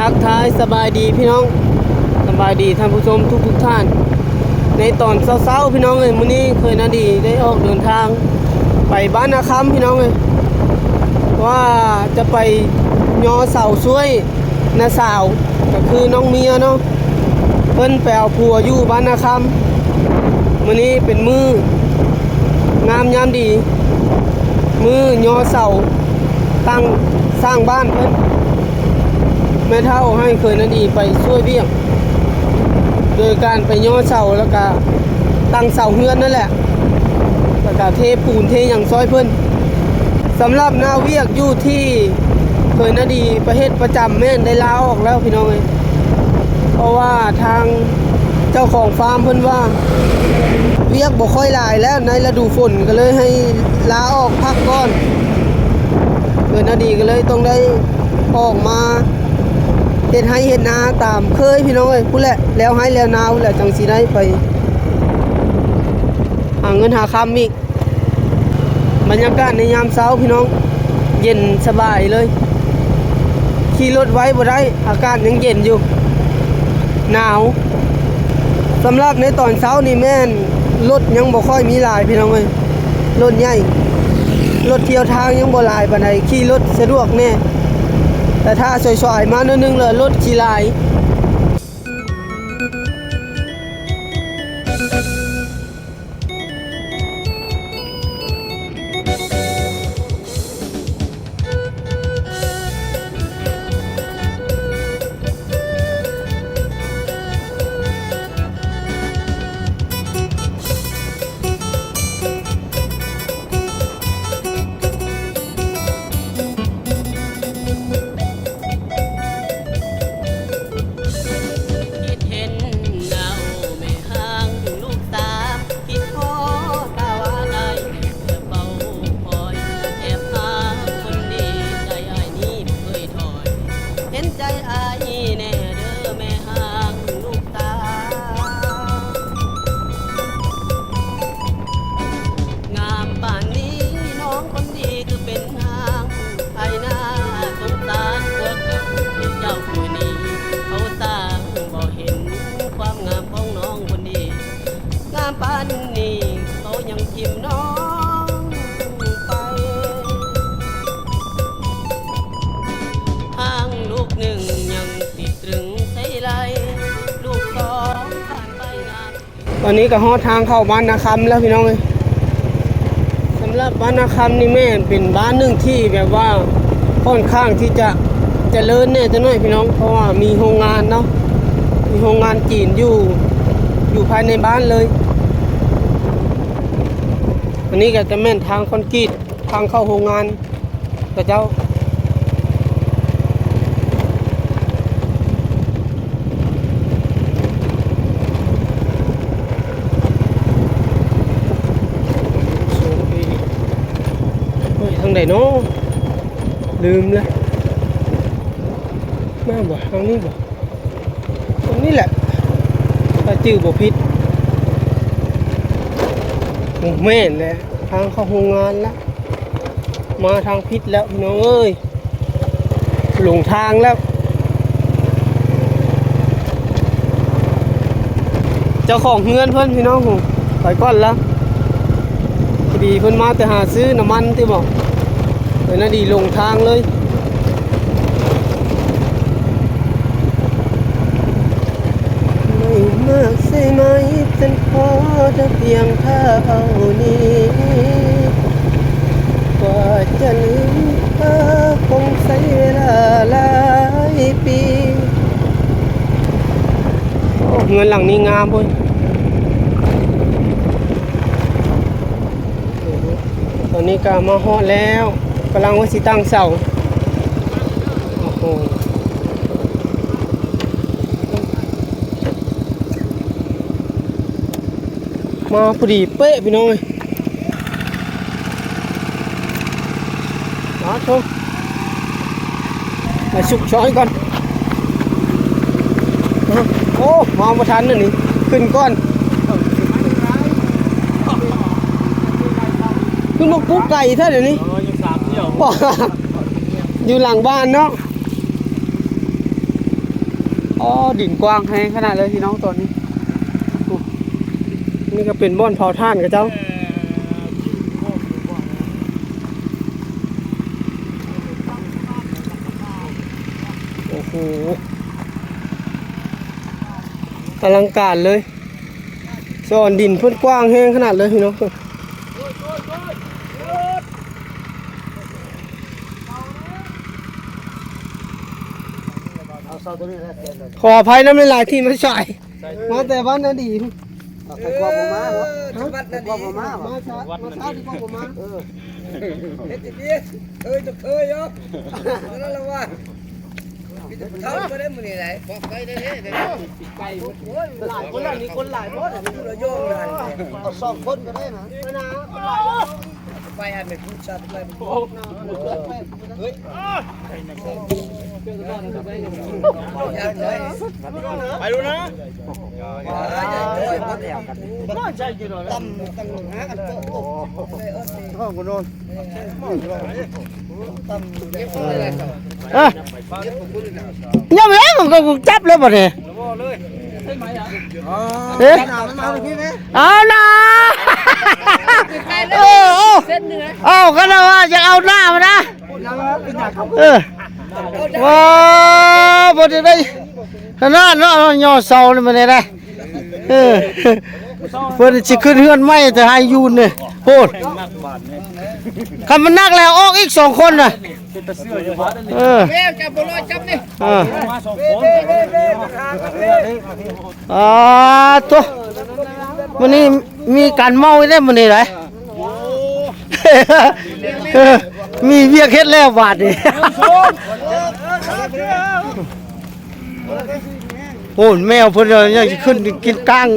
ทักทายสบายดีพี่น้องสบายดีท่านผู้ชมทุกท่านในตอนเช้าๆพี่น้องเอ้ยมื้อนี้เคยนาดีได้ออกเดินทางไปบ้านนาคำพี่น้องเอ้ยว่าจะไปยอเสาช่วยนาสาวก็คือน้องเมียเนาะเพิ่นไปเอาผัวอยู่บ้านนาคำมื้อนี้เป็นมื้องามยามดีมื้อยอเสาตั้งสร้างบ้านเพิ่นแม่เฒ่าให้เคยนาดีไปช่วยเบี้ยงโดยการไปย่อเสาแล้วก็ตั้งเสาเฮือนนั่นแหละแล้วก็เทปูนเทอย่างซอยเพิ่นสำหรับนาเวียกอยู่ที่เคยนาดีประเฮ็ดประจำแม่นได้ลาออกแล้วพี่น้องเอ้ยเพราะว่าทางเจ้าของฟาร์มเพิ่นว่าเวียกบ่ค่อยหลายแล้วในฤดูฝนก็เลยให้ลาออกพักก่อนเคยนาดีก็เลยต้องได้ออกมาเฮ็ดให้เฮ็ดนาตามเคยพี่น้องเอ้ยพู้นแหละแล้วให้แล้วนาพู้นแหละจังสิได้ไปหาเงินหาคำอีกบรรยากาศในยามเช้าพี่น้องเย็นสบายเลยขี่รถไว้บ่ได้อากาศยังเย็นอยู่หนาวสำหรับในตอนเช้านี่แม่นรถยังบ่ค่อยมีหลายพี่น้องเอ้ยรถใหญ่รถเที่ยวทางยังบ่หลายปานใดขี่รถสะดวกแน่แต่ถ้าซอยๆมาหน่อยนึงเลยรถขี่หลายปานนี้เขายังทิมน้องไปห้างลูกหนึ่งยังติดตรึงใส่ไหลลูกสองผ่านไปนานตอนนี้ก็ฮอดทางเข้าบ้านนาคำแล้วพี่น้องเอ้ยสำหรับบ้านนาคำนี่แม่เป็นบ้านหนึ่งที่แบบว่าค่อนข้างที่จะเจริญแน่จะน้อยพี่น้องเพราะว่ามีโรงงานเนาะมีโรงงานจีนอยู่ภายในบ้านเลยอันนี้ก็จะแม่นทางคอนกรีตทางเข้าโรงงานกับเจ้าเฮ้ยทางไหนเนาะลืมเลยแม่บอกทางนี้บอกตรงนี้แหละถ้าจื้อบ่ผิดแม่นแหละทางเข้าโรงงานแล้วมาทางพิษแล้วพี่น้องเอ้ยหลงทางแล้วเจ้าของเฮือนเพิ่นพี่น้องผมไปก่อนแล้วพอดีเพิ่นมาแต่หาซื้อน้ำมันที่บอกเลยน่าดีหลงทางเลยไม่มากใช่ไหมฉันขอจะเพียงเท่านี้กว่าจะลืมเธอคงใช้เวลาหลายปีเงินหลังนี้งามพุ่นตอนนี้ก็มาฮอดแล้วกำลังว่าสิตั้งเสาโอ้โหมาพอดีเป๊ะพี่น้องเอ้ยมาชมมาชุบช้อยก่อนโอ้มาบ่ทันนี่ขึ้นก่อนขึ้นมาปุ๊บไก่เท่าเดี๋ยวนี้อยู่3 เที่ยวอยู่หลังบ้านเนาะ อ๋อดินกว้างแห้งขนาดเลยพี่น้องตอนนี้โอ้นี่ก็เป็นบ่อนเผาถ่านกับเจ้าโอ้โหอลังการเลยสอนดินเพิ่นกว้างแห้งขนาดเลยพี่น้องขออภัยน้ำลายที่ไม่ใช่มาแต่บ้านนาดีแต่กว่าผมมาเนาะ วัดนาดีมาช้าดีกว่าผมมาเฮ็ดดีจะเคยเนาะนั่นละว่ามีแต่เท่าบ่ได้มื้อนี้ไหนบอกไกลได้เด้ไกลหลายคนแล้วมีคนหลายคนเราโยงกันเอา2คนก็ได้นะไปอันเป็นผู้ชาติไปเฮ้ยไปดูนะตั้มหากันโอ้กูโดนตั้มยังไม่ผมก็จับแล้วบ่เนี่ยเอ๊ะเอานะเอาก็นะว่าจะเอาหน้ามานะว้าวบ่ได้ขนาดเนาะย่อเสานี่มันได้เพิ่นสิขึ้นเฮือนใหม่แต่ให้ยูนนี่โพดคันมันนักแล้วออกอีก2คนน่ะแม่จับบ่รอจับนี่มา2คนตัวมื้อนี้มีการเมาได้มื้อนี้ได้มีเวียกเฮ็ดแล้วบาดนี่โอ้แมวเพิ่นยังสิขึ้นกินกลาง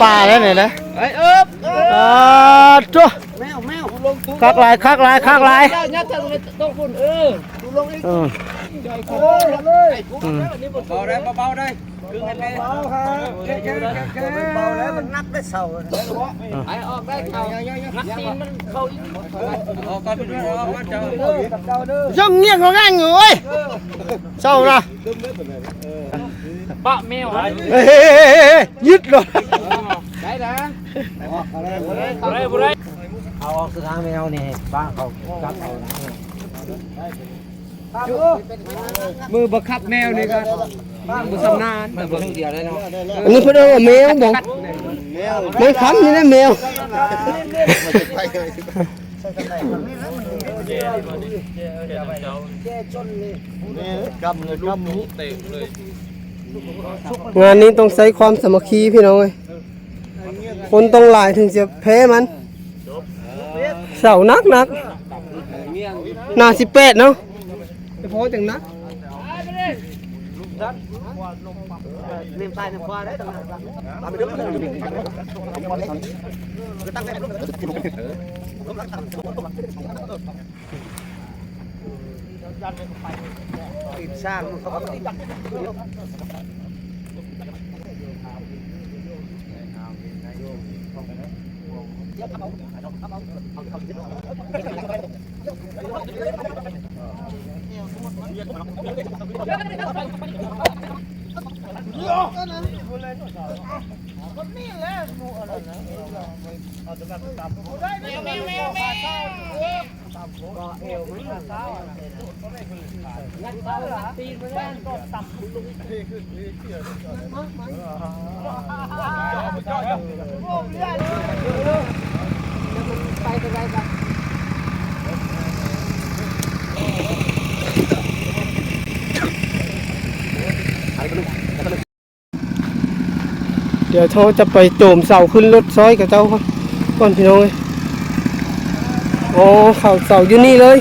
ป่าแล้วนี่นะไอ้ตัวแมวคักหลายยัดต้องฝุ่นดูลงอีกเบาได้คือให้เบาครับเบาแล้วมันนับได้เสาไอ้ออกได้เข่านักตีนมันเข้าอีกออกกันไปด้วยออกมาเจ้ายังเงี้ยงงันอยู่เว้ยเศร้าละปะแมวยึดเลยได้นะเอาออกสุดทางแมวนี่ป้าเขาจับเอามือบังคับแมวนี่กันมือสำนานแต่เบิ่งเดียวได้เนาะอันนี้เพิ่นเอาแมวบอกแมวค้ำนี่นะแมวงานนี้ต้องใช้ความสามัคคีพี่น้องเอ้ยคนต้องหลายถึงจะแพ้มันเสานักหน้า18เนาะพอจังนะเลี้ยงตายในควายได้ตั้งติดสร้างเขาเดี๋ยวเขาจะไปโจมเสาขึ้นรถซ้อยกับเจ้าก่อนพี่น้องเลยอ๋อเขาเสาอยู่นี่เลย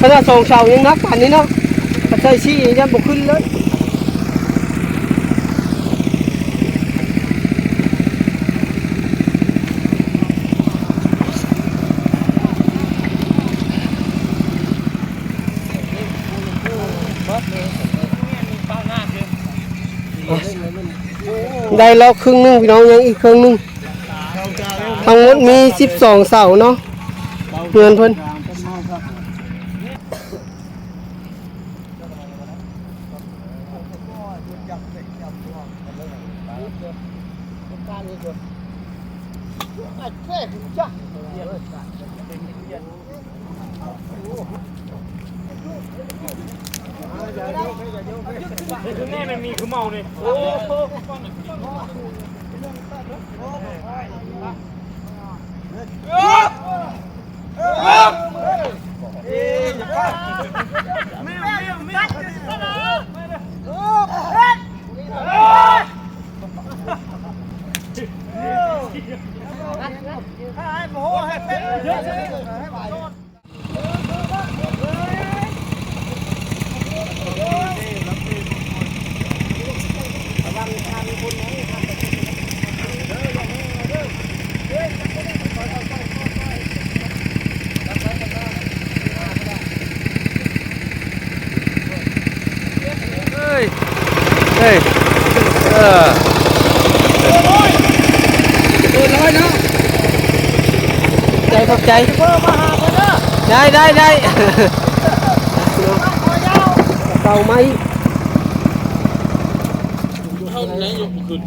ขนาด2เสายังนักป่านนี้เนาะปัจจัยชี้ยังบ่ขึ้นเลยได้แล้วครึ่งนึงพี่น้องยังอีกครึ่งนึงทั้งหมดมี12เสาเนาะเงินเพิ่นแม่มันมีคือเมาเนี่ยโอ้เฮ้ยตัวน้อยเนาะใจขอบใจได้เป่าไหมเอาไหนยกขึ้น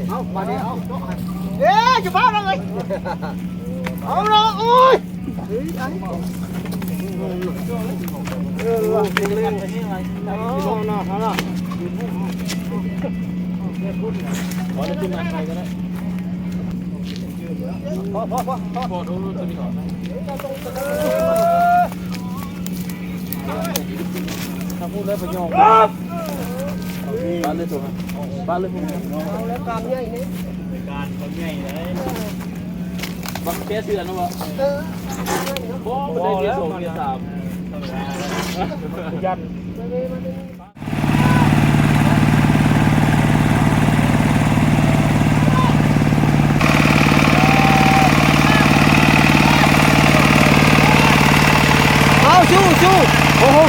เอามาดิเอาจะบ้าเลยเอาละโอ้ยถ้าพูดแล้วไปยองบ้านเลยตัวบ้านเลยเอาแล้วการใหญ่นี่การใหญ่เลยบังเตี้ยเสือนะวะโอ้ไม่ได้เกียร์2เกียร์3ยันเอาชูโอ้โห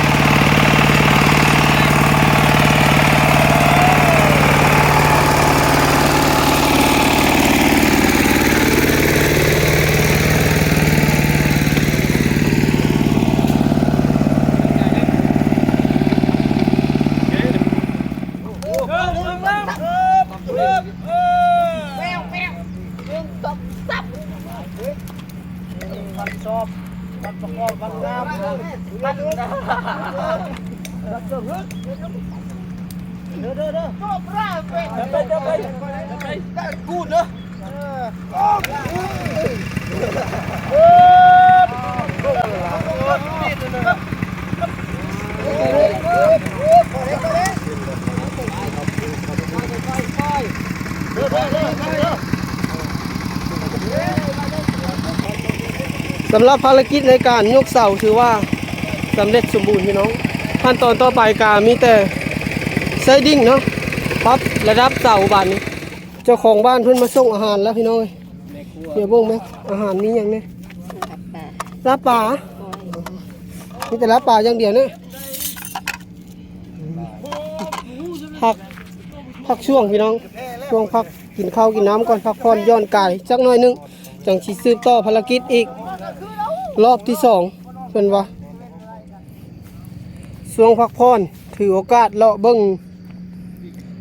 กูดเนอะสำหรับภารกิจในการยกเสาถือว่าสำเร็จสมบูรณ์พี่น้องขั้นตอนต่อไปการมีแต่ไซดิ้งเนาะปรับระดับเสาบานนี้เจ้าของบ้านเพิ่นมาส่งอาหารแล้วพี่น้องเดี๋ยวเบิ่งไหมอาหารมีอย่างนี้ลาบป่ามีแต่ลาบป่าอย่างเดียวเนี่ยพักช่วงพี่น้องช่วงพักกินข้าวกินน้ำก่อนพักผ่อนย้อนกายสักหน่อยนึงจังสิสืบต่อภารกิจอีกรอบที่2เพิ่นว่าช่วงพักผ่อนถือโอกาสเลาะเบิ่ง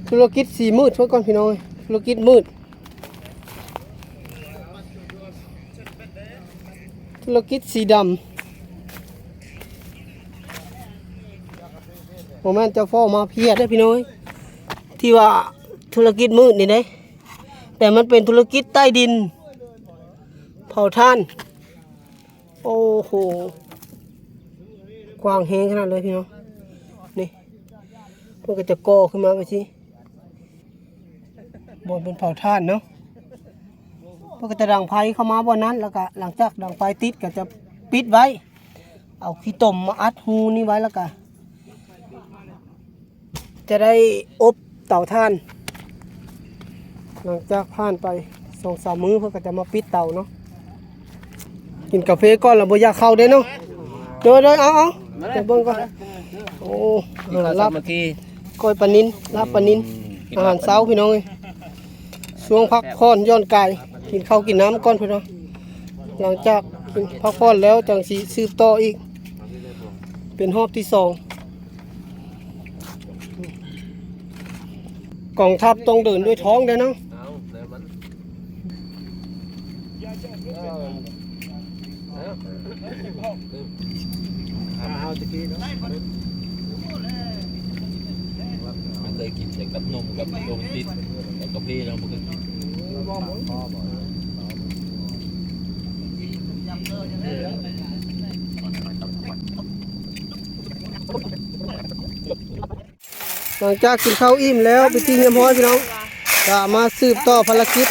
ธุรกิจสีมืดไว้ก่อนพี่น้องธุรกิจมืดธุรกิจสีดำโมเมนต์เจ้าพ่อมาเพียรได้พี่น้องที่ว่าธุรกิจมืดนี่เด้แต่มันเป็นธุรกิจใต้ดินเผาถ่านโอ้โหกว้างแฮงขนาดเลยพี่น้องนี่พวกก็จะก่อขึ้นมาไปสิบนเป็นเผาถ่านเนาะพวกก็จะดังไฟเข้ามาบนนั้นแล้วก็หลังจากดังไฟติดก็จะ ปิดไว้เอาขี้ตมมาอัดหูนี่ไว้แล้วก็จะได้อบเตาถ่าน หลังจากผ่านไป2-3 มื้อเพื่อก็จะมาปิดเตาเนาะกินกาแฟก่อนแล้วบ่อยากเข้าเด้เนาะเด้อเอาเดี๋ยวเบิ่งก่อนโอ้ลาบก้อยปลานิลลาบปลานิลอาหารเช้าพี่น้องเอ้ยช่วงพักผ่อนย้อนกายกินข้าวกินน้ำก่อนพี่น้องหลังจากกินพักผ่อนแล้วจังสิสืบต่ออีกเป็นรอบที่2กองทัพต้องเดินด้วยท้องเด้เนาะเคยกินแต่กับนมกับนมติดกับพี่เราไม่เคยกินหลังจากกินข้าวอิ่มแล้วไปที่เงียบห้อยพี่น้องก็มาสืบต่อภารกิจ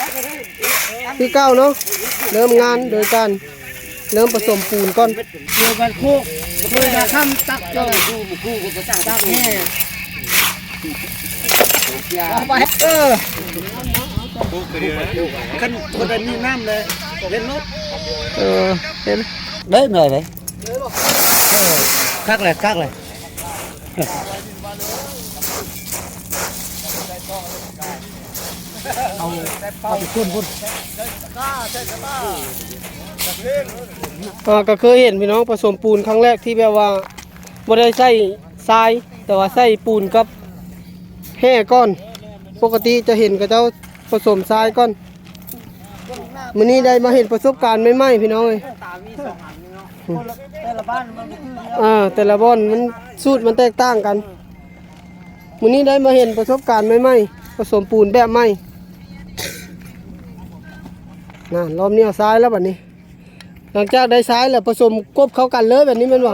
ที่9เนาะเริ่มงานโดยการเริ่มผสมปูนก่อนเดี๋ยวกันคู่จะทำตักเจ้าคู่ก็จะตักแน่ไปขึ้นคนเดินนี่น้ำเลยเล่นรถเห็นđấy người đấy khác nàyเอาไปพุ่นก็เคยเห็นพี่น้องผสมปูนครั้งแรกที่แบบว่าบ่ได้ใส่ทรายแต่ว่าใส่ปูนกับแห่ก้อนปกติจะเห็นกับเจ้าผสมทรายก้อนมื้อนี้ได้มาเห็นประสบการณ์ใหม่ๆพี่น้องเอ้ยแต่ละบ้านมันแต่ละบ้านมันสูตรมันแตกต่างกันมื้อนี้ได้มาเห็นประสบการณ์ใหม่ๆผสมปูนแบบใหม่น่ะรอบนี้เอาทรายแล้วบัดนี้หลังจากได้ทรายแล้วผสมกบเข้ากันเลยแบบนี้แม่นบ่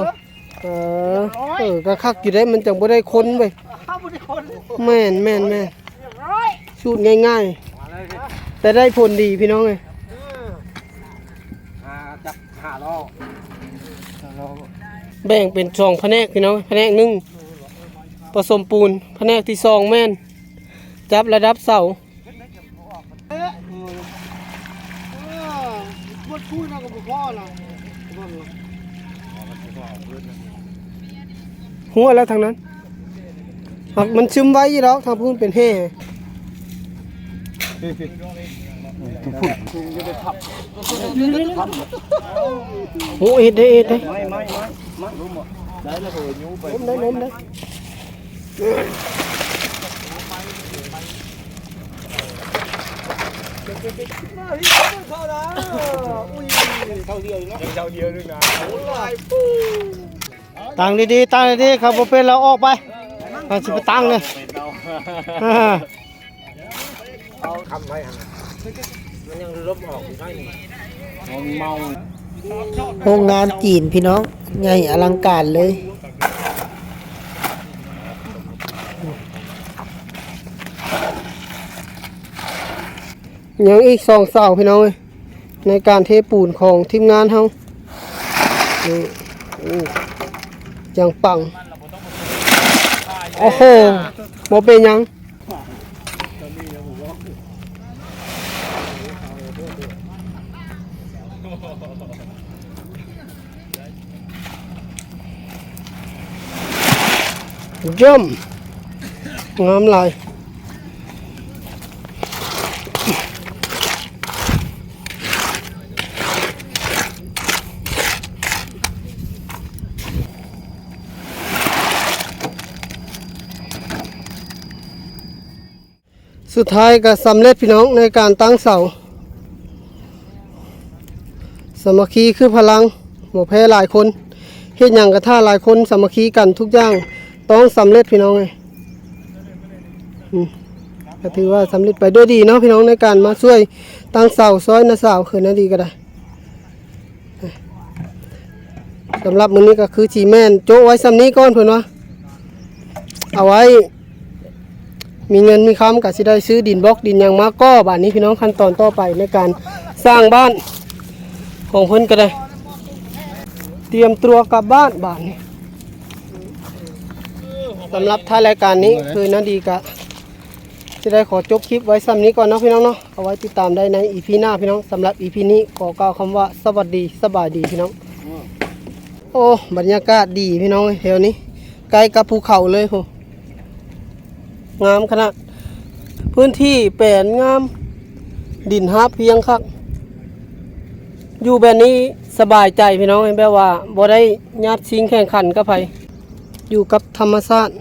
ก็คักอยู่ได้มันจังบ่ได้คนเว้ยแม่นสูตรง่ายๆแต่ได้ผลดีพี่น้องเอ้ยจับหาล้อแบ่งเป็น2แผนกพี่น้องแผนก1ผสมปูนแผนกที่2แม่นจับระดับเสาหัวแล้วทางนั้นมันซึมไว้ยี่แล้วทางพื้นเป็นแห่โอ้เอ็ดได้ไม่ได้แล้วโหยูไปล้มได้ตั้งดีๆครับบ่เป็นเราออกไปเราสิไปตั้งเลยเอาทำไว้มันยังลบออกอยู่ได้เมาโรงงานจีนพี่น้องใหญ่อลังการเลยยังอีก2 เสาพี่น้องในการเทปูนของทีมงานเฮาอย่างปังโอ้โหบ่เป็นยังย่อมงามหลายสุดท้ายก็สำเร็จพี่น้องในการตั้งเสาสามัคคีคือพลังหมู่แพ้หลายคนเฮ็ดหยังกระท่าหลายคนสามัคคีกันทุกอย่างต้องสำเร็จพี่น้องเลยก็ถือว่าสำเร็จไปด้วยดีเนาะพี่น้องในการมาช่วยตั้งเสาซอยนาสาวคืนนาดีก็ได้สำหรับมื้อนี้ก็คือจีแม่นโจ้ไว้ซ้ำนี้ก่อนเพิ่นว่าเอาไว้มีเงินมีคำก็สิได้ซื้อดินบล็อกดินอย่างมาก็บาดนี้พี่น้องขั้นตอนต่อไปในการสร้างบ้านของเพิ่นก็ได้ เตรียมตัวกลับบ้านบ้านนี้สำหรับท้ายรายการนี้คือนาดีกะจะได้ขอจบคลิปไว้ซ้ำนี้ก่อนเนาะพี่น้องเนาะเอาไว้ติดตามได้ใน EP หน้าพี่น้องสำหรับ EP นี้ขอกล่าวคำว่าสวัสดีสบายดีพี่น้องโอ้บรรยากาศดีพี่น้องเดี๋ยวนี้ใกล้กับภูเขาเลยโหงามขนาดพื้นที่แปลนงามดินฮับเพียงคักอยู่แบบนี้สบายใจพี่น้องแบบว่าบ่ได้ญาติชิงแข่งขันกับไผอยู่กับธรรมชาติ